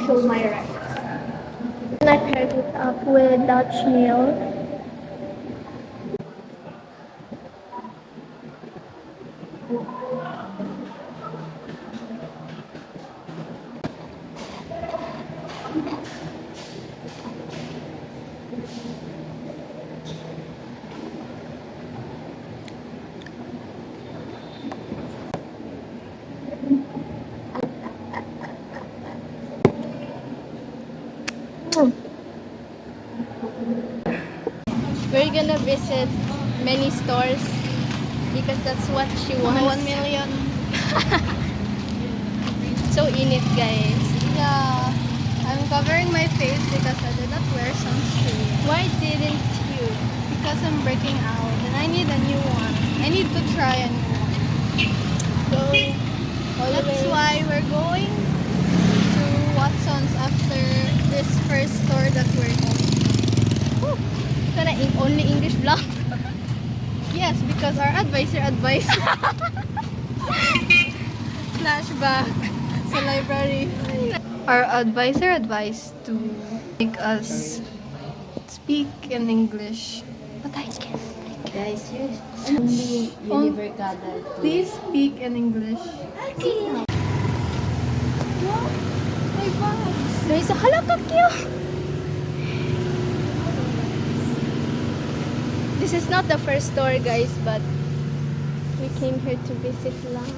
show my rights. And I paired it up with Dutch meal. We're gonna visit many stores because that's what she wants. 1 million. So init, guys. Yeah. I'm covering my face because I did not wear sunscreen. Why didn't you? Because I'm breaking out and I need a new one. I need to try a new one. Go all the That's way. why we're going to Watson's after this first store that we're going. Kana only English vlog. Yes, because our advisor advised. Flashback sa library. Our advisor advised to make us speak in English. But I can't. Guys, use only Univercada. Please speak in English. My bags. Guys, hala ka cute. This is not the first store, guys, but we came here to visit lang.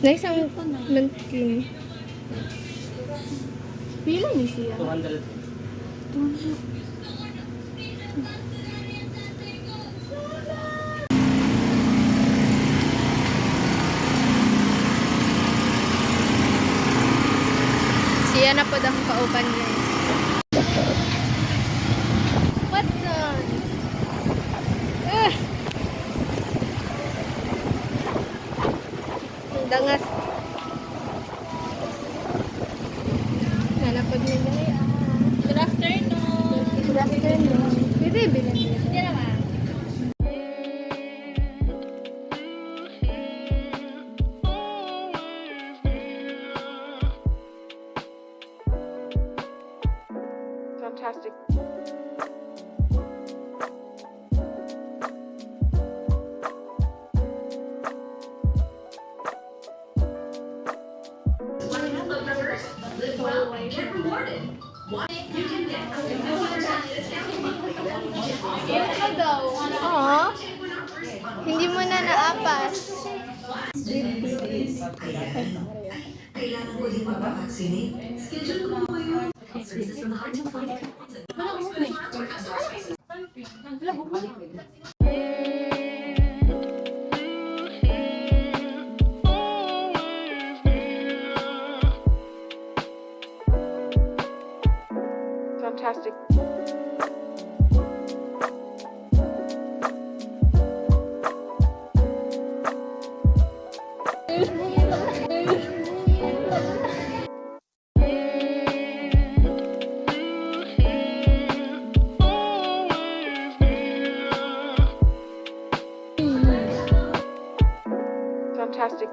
Guys, ang mantin. Pila ni siya? 200. Siya na po akong kauban, guys. What's on? Ang dangas. Nanapod nila eh. Good afternoon. Good afternoon. Pwede bilhin nila. Hindi naman. Fantastic. Ano daw? Oo. Hindi mo na naapas. Kailangan ko din magpa-vaccinate. Schedule ko po yung services from the heart to the body. Fantastic. Fantastic.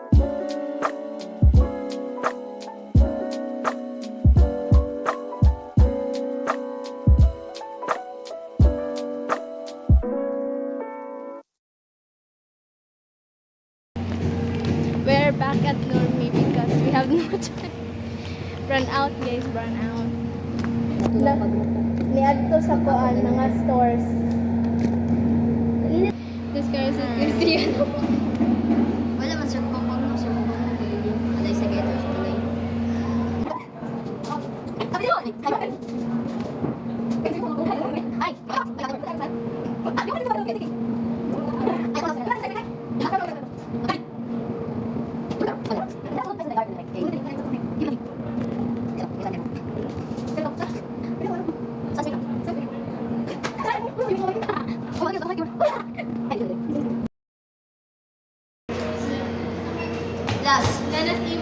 We're back at Normie because we have no time. Run out, guys. Run out. Niadto sa kuan mga stores. This guy is Christian. Wala man sir pong no sir pong. Alay sa gators tulay. Ay. Last. Let us see.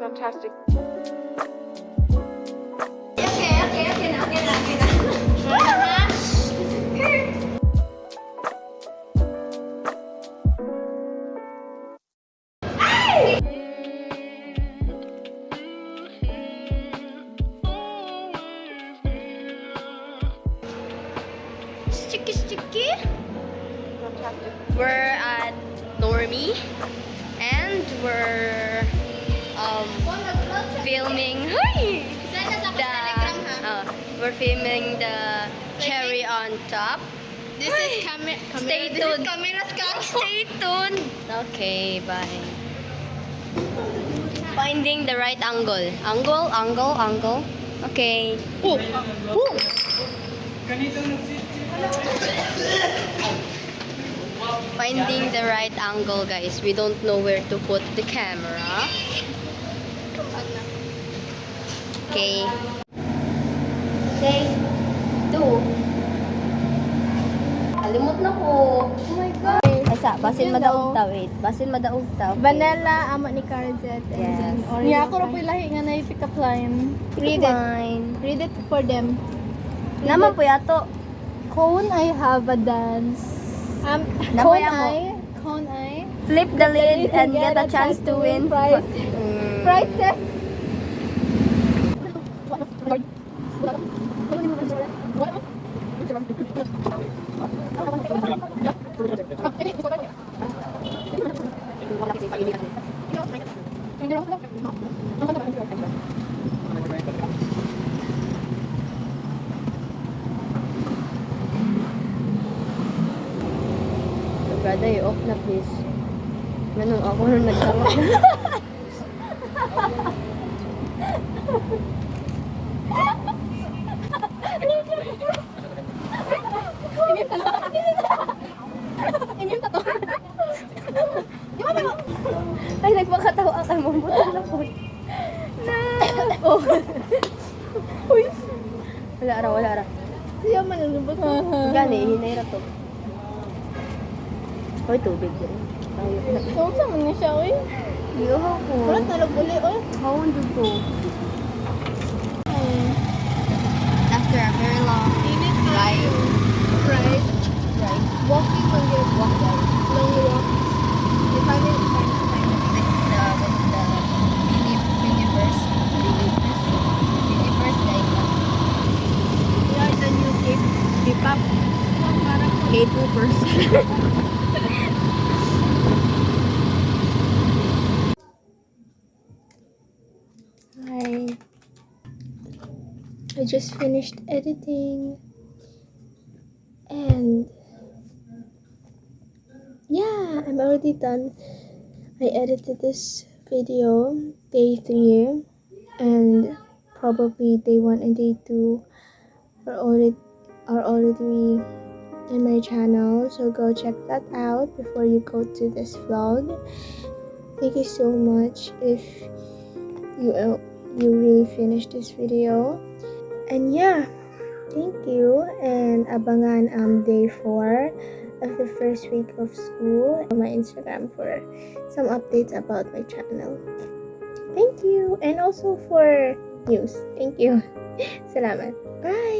Fantastic. Sticky, sticky. Fantastic. We're at Normie and we're filming. Hi! We're filming the cherry on top. This is camera. Stay This tuned. is camera scan. Stay tuned. Okay, bye. Finding the right angle. Angle. Okay. Oh. Oh. Finding the right angle, guys. We don't know where to put the camera. Okay. Take 2. Kalimot na ko. Oh my God. Asa, basin madaog ta, wait. Basin madaog ta. Okay. Vanilla, amo ni Carzet. Yes. Yeah, ako rin po lahi nga na pick up line. Read it. Fine. Read it for them. Naman po yato. Cone I have a dance. Namoy amo. Cone I. Flip the lid and get a chance to win prize. Prizes. Brother, i-off na please. Ganun ako nung nagtama. Ay, nagpakatawa ka mo. Buto na po. Na! Oh. Uy. Wala ra. Siya man nalubot. Gani, hinay ra to. Hoy, tubig din. So, saan man niya siya, oy? Iyo ako. Wala talog uli, oy. Hawon dun ko. After a very long Ride. Walking on your walk. Long walk. You find it fine. We are the new K-pop. K2%. Hi. I just finished editing. And yeah, I'm already done. I edited this video day 3 and probably day 1 and day 2 are already in my channel, so go check that out before you go to this vlog. Thank you so much if you really finished this video. And yeah, thank you, and abangan day 4 of the first week of school on my Instagram for some updates about my channel. Thank you, and also for news. Thank you. Salamat. Bye.